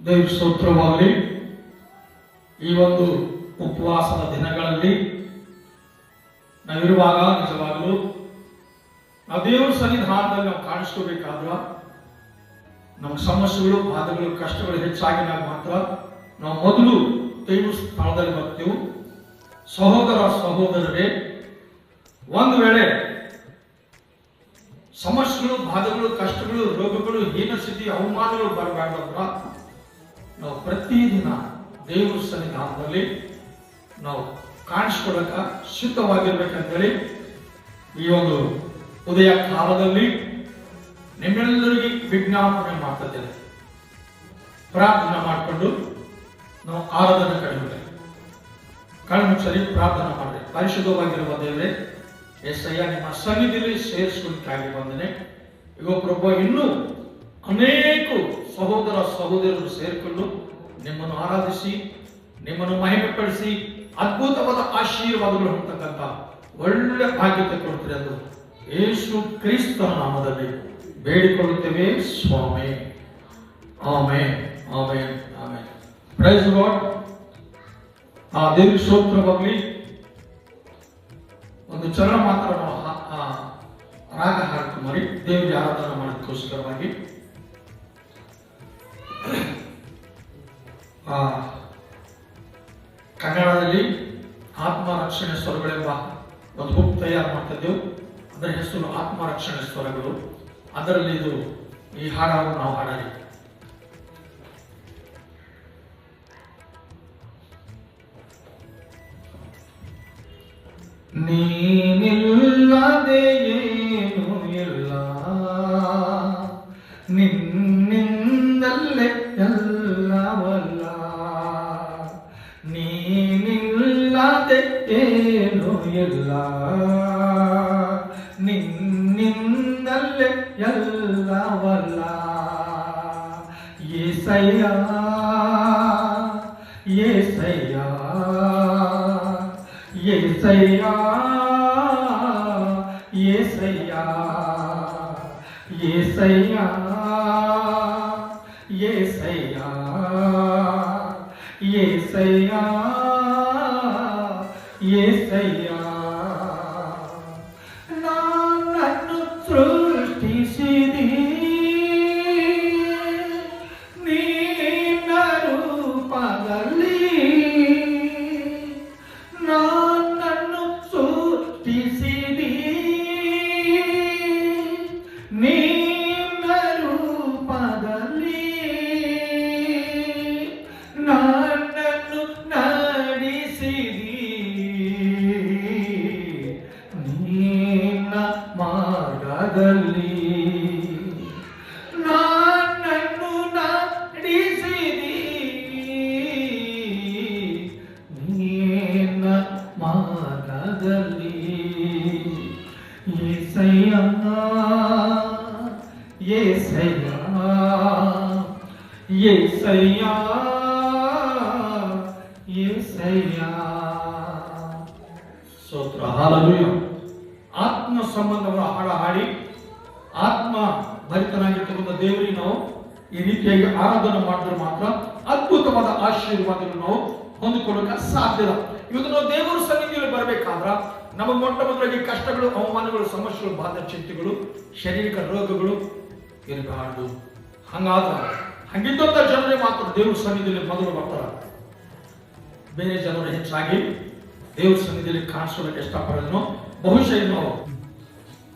ದೇವ ಸ್ತೋತ್ರವಾಗಲಿ. ಈ ಒಂದು ಉಪವಾಸದ ದಿನಗಳಲ್ಲಿ ನಾವಿರುವಾಗ ನಿಜವಾಗಲೂ ನಾವು ದೇವರ ಸನ್ನಿಧಾನದಲ್ಲಿ ನಾವು ಕಾಣಿಸ್ಕೋಬೇಕಾದ್ರ ನಮ್ಮ ಸಮಸ್ಯೆಗಳು, ಬಾಧೆಗಳು, ಕಷ್ಟಗಳು ಹೆಚ್ಚಾಗಿದಾಗ ಮಾತ್ರ ನಾವು ಮೊದಲು ದೇವ ಸ್ಥಳದಲ್ಲಿ ಬರ್ತೀವಿ. ಸಹೋದರ ಸಹೋದರರೇ, ಒಂದು ವೇಳೆ ಸಮಸ್ಯೆಗಳು, ಬಾಧೆಗಳು, ಕಷ್ಟಗಳು, ರೋಗಗಳು, ಹೀನಸ್ಥಿತಿ, ಅವಮಾನಗಳು ಬರಬಾರ್ದಂದ್ರ ನಾವು ಪ್ರತಿದಿನ ದೇವರ ಸನ್ನಿಧಾನದಲ್ಲಿ ನಾವು ಕಾಣಿಸ್ಕೊಳ್ಳಕ ಸಿದ್ಧವಾಗಿರ್ಬೇಕಂತೇಳಿ ಈ ಒಂದು ಉದಯ ಕಾಲದಲ್ಲಿ ನಿಮ್ಮೆಲ್ಲರಿಗೆ ವಿಜ್ಞಾಪನೆ ಮಾಡ್ತಾ ಇದ್ದೇನೆ. ಪ್ರಾರ್ಥನೆ ಮಾಡಿಕೊಂಡು ನಾವು ಆರಾಧನೆ ಕಣ್ಮುಚ್ಚರಿ ಪ್ರಾರ್ಥನೆ ಮಾಡ್ರಿ. ಪರಿಶುದ್ಧವಾಗಿರುವ ದೇವರೇ, ಎಸ್ಸಯ್ಯ, ನಿಮ್ಮ ಸನ್ನಿಧಿಯಲ್ಲಿ ಸೇರಿಸಲಿಕ್ಕಾಗಿ ಬಂದನೆ. ಈಗ ಪ್ರಭು, ಇನ್ನೂ ಅನೇಕ ಸಹೋದರ ಸಹೋದರರು ಸೇರಿಕೊಂಡು ನಿಮ್ಮನ್ನು ಆರಾಧಿಸಿ, ನಿಮ್ಮನ್ನು ಮಹಿಮೆಪಡಿಸಿ, ಅದ್ಭುತವಾದ ಆಶೀರ್ವಾದಗಳು ಹೊಂದತಕ್ಕಂಥ ಒಳ್ಳೆ ಭಾಗ್ಯತೆ ಕೊಡ್ತೀರಿ ಎಂದು ಯೇಸು ಕ್ರಿಸ್ತನ ನಾಮದಲ್ಲಿ ಬೇಡಿಕೊಳ್ಳುತ್ತೇವೆ ಸ್ವಾಮಿ. Amen, amen, amen. Praise lord. ಆ ದೇವ್ರ ಸ್ತೋತ್ರವಾಗಲಿ. ಒಂದು ಚರಣ ಮಾತ್ರ ನಾವು ರಾಗ ಹಾಡ್ಕೊಂಬರಿ ದೇವರಿಗೆ ಆರಾಧನೆ ಮಾಡೋದಕ್ಕೋಸ್ಕರವಾಗಿ. ಕನ್ನಡದಲ್ಲಿ ಆತ್ಮರಕ್ಷಣೆ ಸ್ವರಗಳೆಂಬ ಒಂದು ಬುಕ್ ತಯಾರು ಮಾಡ್ತಾ ಇದ್ದೆವು. ಅದರ ಹೆಸರು ಆತ್ಮರಕ್ಷಣೆ ಸ್ವರಗಳು. ಅದರಲ್ಲಿ ಇದು ಈ ಹಾಡನ್ನು ನಾವು ಹಾಡಲಿ. ನೀನಿಲ್ಲದೆ ಏನು ಇಲ್ಲ, ನಿನ್ನಿಂದಲೇ ಎಲ್ಲವಲ್ಲ. ನೀನಿಲ್ಲದೆ ಏನು ಇಲ್ಲ, ನಿನ್ನಿಂದಲೇ ಎಲ್ಲವಲ್ಲ. యేసయ్య, యేసయ్య, యేసయ్య, యేసయ్య, యేసయ్య, యేసయ్య, యేసయ్య, యేసయ్య. నన్ను సృష్టిಸಿದಿ, ನಿನ್ನ ರೂಪದಲ್ಲಿ ನನ್ನನ್ನು ಸೃಷ್ಟಿಸಿದಿ, ನಿನ್ನ ರೂಪದಲ್ಲಿ ನನ್ನನ್ನು ನಡೆಸಿದಿ, ನಿನ್ನ ಮಾರ್ಗದಲ್ಲಿ ನನ್ನನ್ನು ನಡೆಸಿದಿ, ನಿನ್ನ ಮಾರ್ಗದಲ್ಲಿ. యేసయ్య, యేసయ్య, యేసయ్య, యేసయ్య. ಸ್ತೋತ್ರ, ಹಲ್ಲೆಲೂಯಾ. ಆತ್ಮ ಸಂಬಂಧಗಳ ಹಾಡ ಹಾಡಿ ಆತ್ಮ ಭರಿತನಾಗಿರ್ತಕ್ಕಂಥ ದೇವರಿಗೆ ನಾವು ಈ ರೀತಿಯಾಗಿ ಆರಾಧನೆ ಮಾಡಿದ್ರೆ ಮಾತ್ರ ಅದ್ಭುತವಾದ ಆಶೀರ್ವಾದಗಳು ನಾವು ಹೊಂದಿಕೊಳ್ಳೋಕೆ ಸಾಧ್ಯದ. ಇವತ್ತು ನಾವು ದೇವರ ಸನ್ನಿಧಿಯಲ್ಲಿ ಬರಬೇಕಾದ್ರ ನಮಗೆ ಮೊಟ್ಟ ಮೊದಲಾಗಿ ಕಷ್ಟಗಳು, ಅವಮಾನಗಳು, ಸಮಸ್ಯೆಗಳು, ಬಾಧೆ, ಚಿಂತೆಗಳು, ಶಾರೀರಿಕ ರೋಗಗಳು ಇರಬಾರ್ದು. ಹಂಗಿದ್ದಂಥ ಜನರೇ ಮಾತ್ರ ದೇವರ ಸನ್ನಿಧಿಯಲ್ಲಿ ಮೊದಲು ಬರ್ತಾರ. ಬೇರೆ ಜನರು ಹೆಚ್ಚಾಗಿ ದೇವರ ಸನ್ನಿಧಿಯಲ್ಲಿ ಕಾಣಿಸೋದಕ್ಕೆ ಇಷ್ಟಪಡೋದನ್ನು ಬಹುಶಃ ನಾವು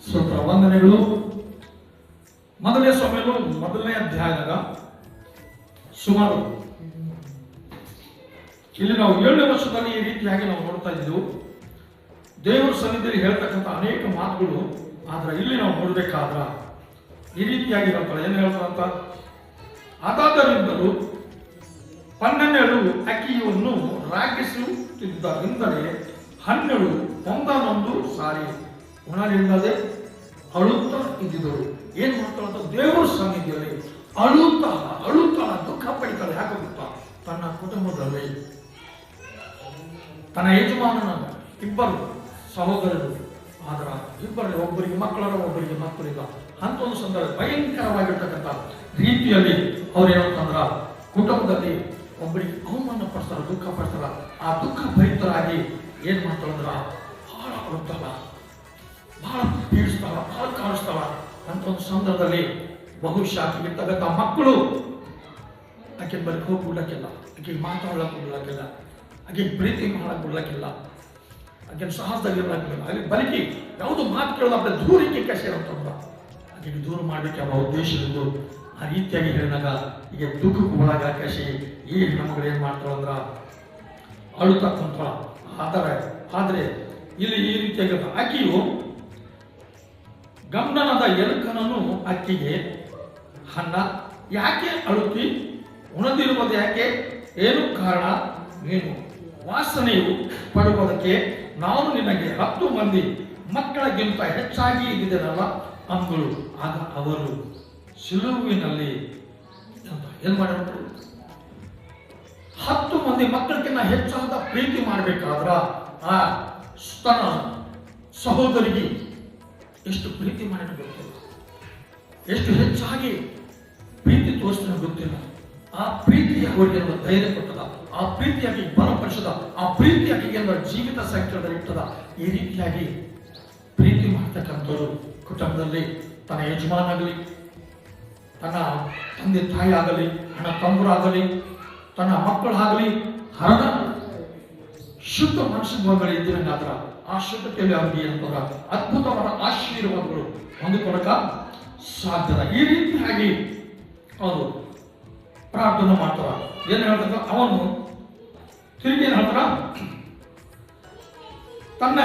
ಸ್ತೋತ್ರ ವಂದನೆಗಳು. ಮೊದಲನೇ ಸಮಯಗಳು ಮೊದಲನೇ ಅಧ್ಯಾಯದಾಗ ಸುಮಾರು ಇಲ್ಲಿ ನಾವು 7ನೇ ವರ್ಷದಲ್ಲಿ ಈ ರೀತಿಯಾಗಿ ನಾವು ನೋಡ್ತಾ ಇದ್ದೆವು. ದೇವರ ಸನ್ನಿಧಿಯಲ್ಲಿ ಹೇಳ್ತಕ್ಕಂಥ ಅನೇಕ ಮಾತುಗಳು. ಆದ್ರೆ ಇಲ್ಲಿ ನಾವು ನೋಡ್ಬೇಕಾದ್ರ ಈ ರೀತಿಯಾಗಿ ಹೇಳ್ತಾರೆ. ಏನು ಹೇಳ್ತಾರಂತ? ಅದಾದರಿಂದಲೂ 12 ಅಕ್ಕಿಯನ್ನು ರಾಗಿಸುತ್ತಿದ್ದರಿಂದಲೇ 12 ಒಂದನ್ನೊಂದು ಸಾರಿ ಉಣಲಿಲ್ಲದೆ ಅಳುತ್ತಾ ಇದ್ದಿದ್ದಳು. ಏನ್ ಮಾಡ್ತಾಳಂತ? ದೇವರ ಸನ್ನಿಧಿಯಲ್ಲಿ ಅಳುತ್ತಾಳ, ದುಃಖ ಪಡಿತಾಳೆ. ಯಾಕೆ ಗೊತ್ತಾ? ತನ್ನ ಕುಟುಂಬದಲ್ಲಿ ತನ್ನ ಯಜಮಾನನ ಇಬ್ಬರು ಸಹೋದರರು, ಆದ್ರ ಇಬ್ಬರಲ್ಲಿ ಒಬ್ಬರಿಗೆ ಮಕ್ಕಳಲ್ಲ, ಒಬ್ಬರಿಗೆ ಮಕ್ಕಳಿಲ್ಲ ಅಂತ ಒಂದು ಸಂದರ್ಭ ಭಯಂಕರವಾಗಿರ್ತಕ್ಕಂಥ ರೀತಿಯಲ್ಲಿ ಅವ್ರೇನಂತಂದ್ರ ಕುಟುಂಬದಲ್ಲಿ ಒಬ್ಬರಿಗೆ ಅವಮಾನ ಪಡಿಸ್ತಾರ, ದುಃಖ ಪಡಿಸ್ತಾರ. ಆ ದುಃಖ ಭರಿತರಾಗಿ ಏನ್ ಮಾಡ್ತಾಳಂದ್ರ ಬಹಳ ಅಳುತ್ತಾಳ, ಬಹಳ ಪೀಡಿಸ್ತಾಳ, ಬಹಳ ಕಾಣಿಸ್ತಾಳ. ಅಂತ ಒಂದು ಸಂದರ್ಭದಲ್ಲಿ ಬಹುಶಃ ಆಕೆಗೆ ತಗತ್ತ ಮಕ್ಕಳು ಆಕೆ ಬರೀ ಹೋಗಿ ಬಿಡ್ಲಕ್ಕಿಲ್ಲ, ಆಕೆಗೆ ಮಾತಾಡಕ್ಕೆ ಬಿಡ್ಲಕ್ಕಿಲ್ಲ, ಆಕೆಗೆ ಪ್ರೀತಿ ಮಾಡಕ್ಕೆ ಬಿಡ್ಲಕ್ಕಿಲ್ಲ, ಆಕೆ ಸಾಹಸದಲ್ಲಿ ಇರ್ಲಕ್ಕಿಲ್ಲ. ಅಲ್ಲಿ ಬಲಿಕೆ ಯಾವುದು ಮಾತು ಕೇಳೋದ ದೂರಕ್ಕೆ ಕಷ್ಟ ಇರುತ್ತಂದ್ರ ಆಕೆಗೆ ದೂರ ಮಾಡ್ಲಿಕ್ಕೆ ಅವರ ಉದ್ದೇಶದಿಂದ ಆ ರೀತಿಯಾಗಿ ಹೇಳಿದಾಗ ಈಗ ದುಃಖಕ್ಕೆ ಒಳಗ ಕಶಿ ಈ ಹೆಣ್ಮಗಳು ಏನ್ ಮಾಡ್ತಾಳಂದ್ರ ಅಳುತ್ತಾ ಕುಂತಾಳ. ಆದ್ರೆ ಇಲ್ಲಿ ಈ ರೀತಿಯಾಗಿ ಆಕೆಯು ಗಂಡನದ ಎಲುಕನನ್ನು ಅಕ್ಕಿಗೆ ಅನ್ನ ಯಾಕೆ ಅಳುತ್ತಿ, ಉಣದಿರುವುದು ಯಾಕೆ, ಏನು ಕಾರಣ, ನೀನು ವಾಸನೆಯು ಪಡುವುದಕ್ಕೆ ನಾನು ನಿನಗೆ 10 ಮಂದಿ ಮಕ್ಕಳಿಗಿಂತ ಹೆಚ್ಚಾಗಿ ಇದ್ದಿದ್ದೇನಲ್ಲ ಅಂದಳು. ಆಗ ಅವರು ಸಿಲುವಿನಲ್ಲಿ ಏನ್ ಮಾಡಿದ್ರು, 10 ಮಂದಿ ಮಕ್ಕಳಿಗಿಂತ ಹೆಚ್ಚಾದ ಪ್ರೀತಿ ಮಾಡಬೇಕಾದ್ರ ಆ ತನ್ನ ಸಹೋದರಿಗೆ ಎಷ್ಟು ಪ್ರೀತಿ ಮಾಡಿದ ಗೊತ್ತಿಲ್ಲ, ಎಷ್ಟು ಹೆಚ್ಚಾಗಿ ಪ್ರೀತಿ ತೋರಿಸ್ತಾನೆ ಗೊತ್ತಿಲ್ಲ. ಆ ಪ್ರೀತಿ ಅವರಿಗೆ ಧೈರ್ಯ ಕೊಟ್ಟದ, ಆ ಪ್ರೀತಿಯಾಗಿ ಬಲಪಡಿಸದ, ಆ ಪ್ರೀತಿಯಾಗಿ ಜೀವಿತ ಸಂಖ್ಯೆಯಲ್ಲಿ ಇಟ್ಟದ. ಈ ರೀತಿಯಾಗಿ ಪ್ರೀತಿ ಮಾಡ್ತಕ್ಕಂಥವ್ರು ಕುಟುಂಬದಲ್ಲಿ ತನ್ನ ಯಜಮಾನ ಆಗಲಿ, ತನ್ನ ತಂದೆ ತಾಯಿ ಆಗಲಿ, ತನ್ನ ತಮ್ಮರಾಗಲಿ, ತನ್ನ ಮಕ್ಕಳಾಗಲಿ ಹರದ ಶುದ್ಧ ಮನುಷ್ಯಗಳು ಇದ್ದಿರಂಗಾದ್ರ ಆ ಶುದ್ಧತೆಯಲ್ಲಿ ಅವ್ರಿಗೆ ಏನಂತಂದ್ರ ಅದ್ಭುತವಾದ ಆಶೀರ್ವಾದಗಳು ಹೊಂದಿಕೊಳ್ಳಕ ಸಾಧ್ಯದ. ಈ ರೀತಿಯಾಗಿ ಅವರು ಪ್ರಾರ್ಥನೆ ಮಾಡ್ತಾರ. ಏನ್ ಹೇಳ್ತಾರ, ಅವನು ತಿರುಗಿ ಏನ್ ಹೇಳ್ತಾರ, ತನ್ನ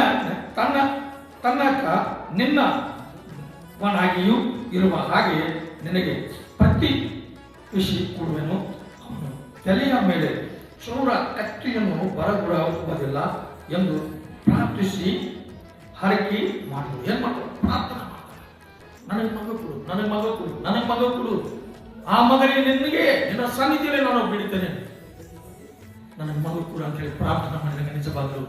ತನ್ನ ತನ್ನಕ್ಕ ನಿನ್ನವನಾಗಿಯೂ ಇರುವ ಹಾಗೆ ನಿನಗೆ ಪ್ರತಿ ವಿಷಿ ಕೊಡುವೆನು. ಅವನು ತಲೆಯ ಮೇಲೆ ಚೂರ ಕತ್ತಿಯನ್ನು ಬರಗುಡುವುದಿಲ್ಲ ಎಂದು ಪ್ರಾರ್ಥಿಸಿ ಹರಕೆ ಮಾಡುವುದು. ಏನ್ ಮಾಡ್ತಾರೆ, ಪ್ರಾರ್ಥನೆ ಮಾಡ್ತಾರೆ. ನನಗೆ ಮಗ ಕೊಡು, ನನಗೆ ಮಗ ಕೊಡು, ನನಗೆ ಮಗ ಕೊಡು. ಆ ಮಗನಿಗೆ ನಿನಗೆ ನಿನ್ನ ಸನ್ನಿಧಿಯಲ್ಲಿ ನಾನು ಬಿಡುತ್ತೇನೆ, ನನಗೆ ಮಗ ಕೊಡು ಅಂತ ಹೇಳಿ ಪ್ರಾರ್ಥನೆ ಮಾಡಿದಾಗ ನಿಜವಾಗ್ಲೂ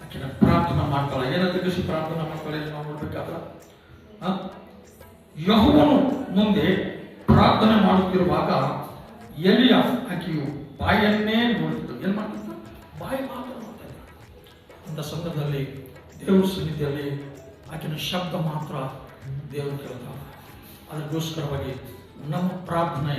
ಆಕೆನ ಪ್ರಾರ್ಥನೆ ಮಾಡ್ತಾಳೆ. ಏನಂತ ಕೃಷಿ ಪ್ರಾರ್ಥನೆ ಮಾಡ್ತಾಳೆ ನಾವು ನೋಡ್ಬೇಕಾದ್ರ, ಯೆಹೋವನು ಮುಂದೆ ಪ್ರಾರ್ಥನೆ ಮಾಡುತ್ತಿರುವಾಗ ಎಲಿಯ ಆಕೆಯು ಬಾಯನ್ನೇ ನೋಡುತ್ತಿದ್ದು ಏನ್ ಮಾಡ್ತಿದ್ದ, ಬಾಯಿ ಮಾತ್ರ ಮಾಡ್ತಾ ಇದ್ದ. ಅಂತ ಸಂದರ್ಭದಲ್ಲಿ ದೇವ್ರ ಸನ್ನಿಧಿಯಲ್ಲಿ ಆಕೆನ ಶಬ್ದ ಮಾತ್ರ ದೇವರು ಕೇಳ್ತಾರ. ಅದಕ್ಕೋಸ್ಕರವಾಗಿ ನಮ್ಮ ಪ್ರಾರ್ಥನೆ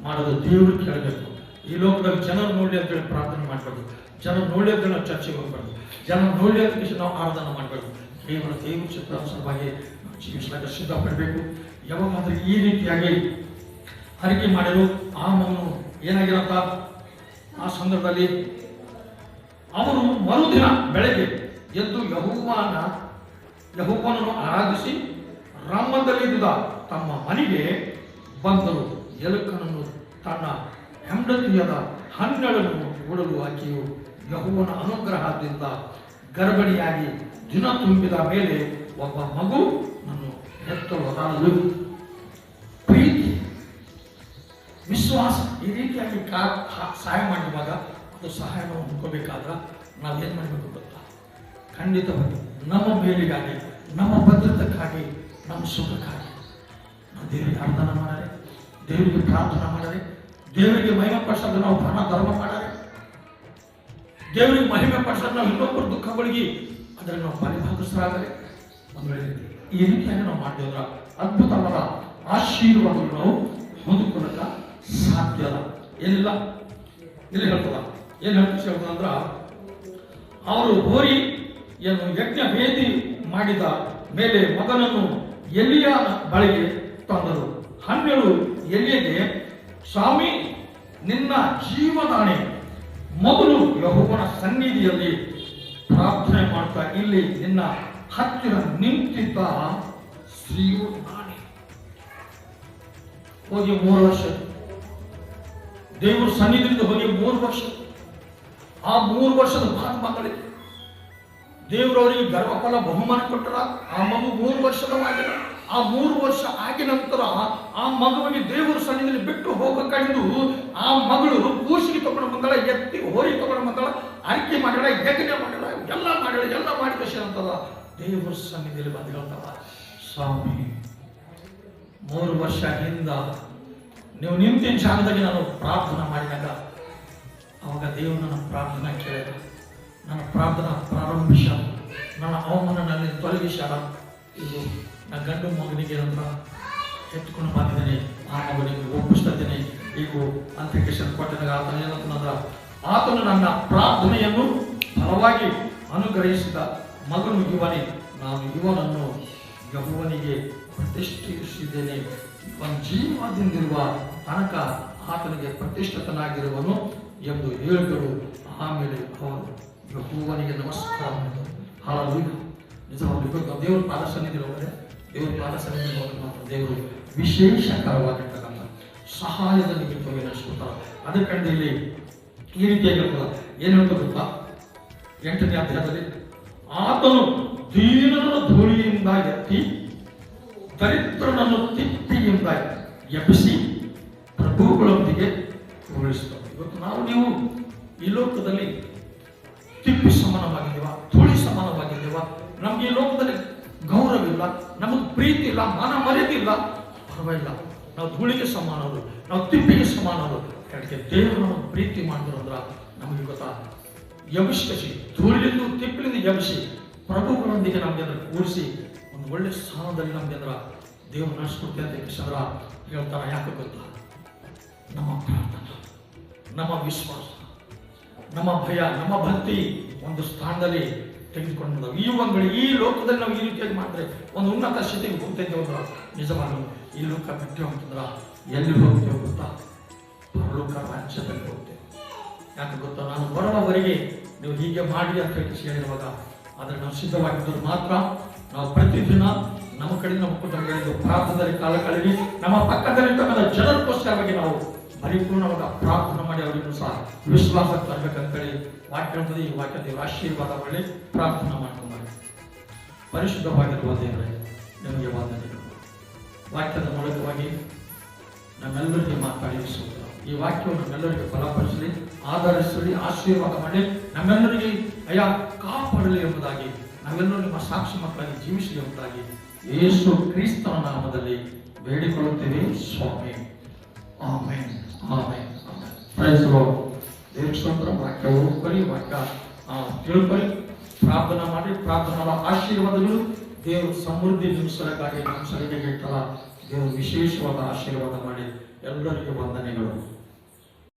ಮಾಡೋದು ದೇವರು ಕೇಳಬೇಕು. ಈ ಲೋಕದಲ್ಲಿ ಜನರು ನೋಡಿ ಅಂತೇಳಿ ಪ್ರಾರ್ಥನೆ ಮಾಡಬಾರ್ದು, ಜನರು ನೋಡಿ ಅಂತ ನಾವು ಚರ್ಚೆಗೆ ಹೋಗ್ಬಾರ್ದು, ಜನರು ನೋಡಿ ಅಂತ ನಾವು ಆರಾಧನೆ ಮಾಡಬಾರ್ದು. ಕೇವಲ ದೇವ್ರ ಚಿತ್ರಾನುಸಾರವಾಗಿ ನಾವು ಜೀವಿಸಲಾಗ ಸಿದ್ಧ ಪಡಬೇಕು. ಯಾವಾಗಾದ್ರೆ ಈ ರೀತಿಯಾಗಿ ಹರಿಕೆ ಮಾಡಿರು ಆ ಮಗನು ಏನಾಗಿರತ್ತ, ಆ ಸಂದರ್ಭದಲ್ಲಿ ಅವರು ಮರುದಿನ ಬೆಳಗ್ಗೆ ಎದ್ದು ಯೆಹೋವನನ್ನು ಆರಾಧಿಸಿ ರಾಮದಲ್ಲಿದ್ದ ತಮ್ಮ ಮನೆಗೆ ಬಂದರು. ಎಲುಕನನ್ನು ತನ್ನ ಹೆಂಡತಿಯದ 12 ಕೂಡಲು ಆಕೆಯು ಯೆಹೋವನ ಅನುಗ್ರಹದಿಂದ ಗರ್ಭಿಣಿಯಾಗಿ ದಿನ ತುಂಬಿದ ಮೇಲೆ ಒಬ್ಬ ಮಗು ನನ್ನು ಹೆತ್ತಲು. ಪ್ರೀತಿ, ವಿಶ್ವಾಸ ಈ ರೀತಿಯಾಗಿ ಸಹಾಯ ಮಾಡುವಾಗ ಅದು ಸಹಾಯವನ್ನು ಹೊಂದ್ಕೋಬೇಕಾದ್ರೆ ನಾವೇನ್ ಮಾಡಬೇಕು ಗೊತ್ತಾ, ಖಂಡಿತವಾಗಿ ನಮ್ಮ ಮೇಲಿಗಾಗಿ, ನಮ್ಮ ಭದ್ರತೆಗಾಗಿ, ನಮ್ಮ ಸುಖಕ್ಕಾಗಿ ನಾವು ದೇವರಿಗೆ ಆರಾಧನೆ ಮಾಡರೆ, ದೇವರಿಗೆ ಪ್ರಾರ್ಥನೆ ಮಾಡರೆ, ದೇವರಿಗೆ ಮಹಿಮೆ ಪಡಿಸೋದು ನಾವು ದಾನ ಧರ್ಮ ಮಾಡರೆ, ದೇವರಿಗೆ ಮಹಿಮೆ ಪಡಿಸೋದು ನಾವು ಇನ್ನೊಬ್ಬರು ದುಃಖಗಳಿಗೆ ಅದರ ನಾವು ಪರಿಭಾಗಿಸರಾದರೆ ಈ ರೀತಿಯಾಗಿ ನಾವು ಮಾಡಿದ್ರ ಅದ್ಭುತವಾದ ಆಶೀರ್ವಾದಗಳು ನಾವು ಹೊಂದಿಕೊಳ್ಳಕ ಸಾಧ್ಯ ಅಲ್ಲ. ಏನಿಲ್ಲ ಇಲ್ಲಿ ಹೇಳ್ತದ, ಏನ್ ಹೇಳ್ತಂದ್ರ ಅವರು ಹೋರಿ ಏನು ಯಜ್ಞ ವೇದಿ ಮಾಡಿದ ಮೇಲೆ ಮಗನನ್ನು ಎಲಿಯನ ಬಳಿಗೆ ತಂದರು. 12 ಎಲಿಯಗೆ, ಸ್ವಾಮಿ ನಿನ್ನ ಜೀವದಾಣೆ, ಮೊದಲು ಯೆಹೋವನ ಸನ್ನಿಧಿಯಲ್ಲಿ ಪ್ರಾರ್ಥನೆ ಮಾಡ್ತಾ ಇಲ್ಲಿ ನಿನ್ನ ಹತ್ತಿರ ನಿಂತಿದ್ದ ಸ್ತ್ರೀಯು ನಾನೇ. ಹೋಗಿ 3 ವರ್ಷ ದೇವರ ಸನ್ನಿಧಿಯಿಂದ ಹೋಗಿ 3 ವರ್ಷ. ಆ 3 ವರ್ಷದ ಮಕ್ಕಳಿಗೆ ದೇವರವರಿಗೆ ಗರ್ವಫಲ ಬಹುಮಾನ ಕೊಟ್ಟರ. ಆ ಮಗು 3 ವರ್ಷದವಾಗಿಲ್ಲ. ಆ 3 ವರ್ಷ ಆಗಿದ ನಂತರ ಆ ಮಗುವಿಗೆ ದೇವರ ಸನ್ನಿಧಿಯಲ್ಲಿ ಬಿಟ್ಟು ಹೋಗಕಂಡು ಆ ಮಗಳು ಕೂಸಿಗೆ ತಗೊಂಡು ಬಂದಳ, ಎತ್ತಿ ಹೋರಿ ತಗೊಂಡು ಬಂದಳ, ಅರಿಕೆ ಮಾಡಳ, ಯಜ್ಞ ಮಾಡಳ, ಎಲ್ಲ ಮಾಡಿದ ಅಂತದ ದೇವರ ಸನ್ನಿಧಿಯಲ್ಲಿ ಬಂದು ಹೇಳ್ತಾಳ, ಸ್ವಾಮಿ 3 ವರ್ಷ ಹಿಂದ ನೀವು ನಿಂತಿನ ಜಾಗದಾಗೆ ನಾನು ಪ್ರಾರ್ಥನಾ ಮಾಡಿದಾಗ ಅವಾಗ ದೇವರು ನನ್ನ ಪ್ರಾರ್ಥನಾ ಕೇಳಿದ, ನನ್ನ ಪ್ರಾರ್ಥನಾ ಪ್ರಾರಂಭಿಸ, ನನ್ನ ಅವಮಾನ ನನ್ನ ತೊಲಗಿಸಾರ. ಇದು ನನ್ನ ಗಂಡು ಮಗನಿಗೆ ಅಂತ ಎತ್ಕೊಂಡು ಬಂದಿದ್ದೇನೆ, ಆ ಮಗನಿಗೆ ಒಪ್ಪಿಸ್ತಾ ಇದ್ದೇನೆ. ಈಗ ಅಂತ್ಯಕೇಶನ್ ಕೊಟ್ಟಿದಾಗ ಆತನ ಏನಂತಂದ್ರ, ಆತನು ನನ್ನ ಪ್ರಾರ್ಥನೆಯನ್ನು ಫಲವಾಗಿ ಅನುಗ್ರಹಿಸಿದ ಮಗನು ಇವನೇ, ನಾನು ಇವನನ್ನು ಯೆಹೋವನಿಗೆ ಪ್ರತಿಷ್ಠಿಸಿದ್ದೇನೆ. ಇವನ ಜೀವದಿಂದಿರುವ ತನಕ ಆತನಿಗೆ ಪ್ರತಿಷ್ಠಿತನಾಗಿರುವನು ಎಂದು ಹೇಳಿದರು. ಆಮೇಲೆ ಅವರು ಯೆಹೋವನಿಗೆ ನಮಸ್ಕಾರ ಮಾಡಿದರು. ಹಾಲೆಲೂಯ. ನಿಜವಾಗ್ಲೂ ದೇವರ ಪಾದ ಸನ್ನಿಧಿಯಲ್ಲಿ ಹೋದರೆ, ದೇವರ ಪಾದ ಸನ್ನಿಧಿಯಲ್ಲಿ ಹೋದರೆ ಮಾತ್ರ ದೇವರು ವಿಶೇಷಕರವಾಗಿರ್ತಕ್ಕಂಥ ಸಹಾಯದ ನಿಮಿತ್ತವಾಗಿ ನಡೆಸ್ಕೊಡ್ತಾರೆ. ಅದಕ್ಕೆ ಇಲ್ಲಿ ಈ ರೀತಿಯಾಗಿರ್ತದ. ಏನು ಹೇಳ್ತಾ ಗೊತ್ತಾ, 8ನೇ ಅಧ್ಯಾಯದಲ್ಲಿ, ಆತನು ದೀನನ ಧೂಳಿಯಿಂದ ಎತ್ತಿ ದರಿದ್ರನನ್ನು ತಿಪ್ಪಿಯಿಂದ ಎಬ್ಬಿಸಿ ಪ್ರಭುಗಳೊಂದಿಗೆ ಉರುಳಿಸುತ್ತಾರೆ. ಇವತ್ತು ನಾವು ನೀವು ಈ ಲೋಕದಲ್ಲಿ ತಿಪ್ಪಿ ಸಮಾನವಾಗಿದ್ದೇವ, ಧೂಳಿ ಸಮಾನವಾಗಿದ್ದೇವ. ನಮ್ಗೆ ಈ ಲೋಕದಲ್ಲಿ ಗೌರವಿಲ್ಲ, ನಮಗೆ ಪ್ರೀತಿ ಇಲ್ಲ, ಮಾನ ಮರ್ಯಾದೆ ಇಲ್ಲ, ಪರವಾಗಿಲ್ಲ. ನಾವು ಧೂಳಿಗೆ ಸಮಾನವರು, ನಾವು ತಿಪ್ಪಿಗೆ ಸಮಾನವರು. ಅದಕ್ಕೆ ದೇವರನ್ನು ಪ್ರೀತಿ ಮಾಡಿದ್ರು ಅಂದ್ರ ನಮಗೆ ಗೊತ್ತಾ, ಎಬ್ಬಿಸಿ ಧೂಳಿನಿಂದ ತಿಪ್ಪಿನಿಂದ ಎಬ್ಬಿಸಿ ಪ್ರಭುಗಳೊಂದಿಗೆ ನಮ್ಗೆ ಅಂದ್ರೆ ಕೂಡಿಸಿ ಒಂದು ಒಳ್ಳೆ ಸ್ಥಾನದಲ್ಲಿ ನಮ್ಗೆ ಅಂದ್ರ ದೇವರು ನಡೆಸ್ಕೊಡ್ತೇವೆ ಅಂತ ಕೃಷ್ಣರ ಹೇಳ್ತಾರ. ಯಾಕೆ ಗೊತ್ತಾ, ನಮ್ಮ ಪ್ರಾರ್ಥನೆ, ನಮ್ಮ ವಿಶ್ವಾಸ, ನಮ್ಮ ಭಯ, ನಮ್ಮ ಭಕ್ತಿ ಒಂದು ಸ್ಥಾನದಲ್ಲಿ ತೆಗೆದುಕೊಂಡು ಈ ಲೋಕದಲ್ಲಿ ನಾವು ಈ ರೀತಿಯಾಗಿ ಮಾಡಿದ್ರೆ ಒಂದು ಉನ್ನತ ಸ್ಥಿತಿಗೆ ಹೋಗ್ತೈತೆ ಹೋದ್ರ, ನಿಜವಾಗ್ಲೂ ಈ ಲೋಕ ಬಿಟ್ಟು ಅಂತಂದ್ರ ಎಲ್ಲಿ ಹೋಗ್ತೇವೆ ಗೊತ್ತಾ, ಪರಲೋಕ ರಾಜ್ಯದಲ್ಲಿ ಹೋಗ್ತೇವೆ. ಯಾಕೆ ಗೊತ್ತಾ, ನಾನು ಬರೋವರೆಗೆ ನೀವು ಹೀಗೆ ಮಾಡಿ ಅಂತ ಹೇಳಿರುವಾಗ ಆದರೆ ನಾವು ಸಿದ್ಧವಾಗಿದ್ದರು ಮಾತ್ರ ನಾವು ಪ್ರತಿದಿನ ನಮ್ಮ ಕಡೆ ನಮ್ಮ ಕುಟುಂಬಗಳಿಗೆ ಪ್ರಾರ್ಥನೆಯಲ್ಲಿ ಕಾಲ ಕಳೆದಿ ನಮ್ಮ ಪಕ್ಕದಲ್ಲಿರ್ತಕ್ಕಂಥ ಜನರಿಗೋಸ್ಕರವಾಗಿ ನಾವು ಪರಿಪೂರ್ಣವಾದ ಪ್ರಾರ್ಥನೆ ಮಾಡಿ ಅವರಿಗೂ ಸಹ ವಿಶ್ವಾಸ ತರಬೇಕಂತೇಳಿ ವಾಕ್ಯ ಇರ್ತದೆ. ಈ ವಾಕ್ಯ ದೇವರ ಆಶೀರ್ವಾದ ಮಾಡಿ ಪ್ರಾರ್ಥನೆ ಮಾಡ್ಕೊಂಡು ಪರಿಶುದ್ಧವಾಗಿರುವ ದೇವರೇ ನಿಮಗೆ ವಂದನೆಗಳು. ವಾಕ್ಯದ ಮೂಲಕವಾಗಿ ನಮ್ಮೆಲ್ಲರಿಗೆ ಮಾತಾಡಿಸುವುದು ಈ ವಾಕ್ಯವನ್ನು ನಮ್ಮೆಲ್ಲರಿಗೆ ಬಲಪಡಿಸಲಿ, ಆಧರಿಸಲಿ, ಆಶೀರ್ವಾದ ಮಾಡಿ ನಮ್ಮೆಲ್ಲರಿಗೆ ಅಯ್ಯ ಕಾಪಾಡಲಿ ಎಂಬುದಾಗಿ, ನಾವೆಲ್ಲರೂ ನಿಮ್ಮ ಸಾಕ್ಷಿ ಮಕ್ಕಳಾಗಿ ಜೀವಿಸಲಿ ಎಂಬುದಾಗಿ ಯೇಸು ಕ್ರಿಸ್ತನ ನಾಮದಲ್ಲಿ ಬೇಡಿಕೊಳ್ಳುತ್ತೇವೆ ಸ್ವಾಮಿ. Amen, amen, amen. Praise lord. ದೇವರ ಸ್ತೋತ್ರ. ವಾಕ್ಯ ಓದ್ಕೊಳ್ಳಿ, ವಾಕ್ಯ ತಿಳ್ಕೊಳ್ಳಿ, ಪ್ರಾರ್ಥನಾ ಮಾಡಿ. ಪ್ರಾರ್ಥನಾ ಆಶೀರ್ವಾದಗಳು ದೇವರು ಸಮೃದ್ಧಿ ನಿಮಿಷಕ್ಕಾಗಿ ನಮ್ಮ ಸಲಹೆಗೆ ಇಟ್ಟಲ್ಲ. ದೇವರು ವಿಶೇಷವಾದ ಆಶೀರ್ವಾದ ಮಾಡಿ ಎಲ್ಲರಿಗೂ ವಂದನೆಗಳು.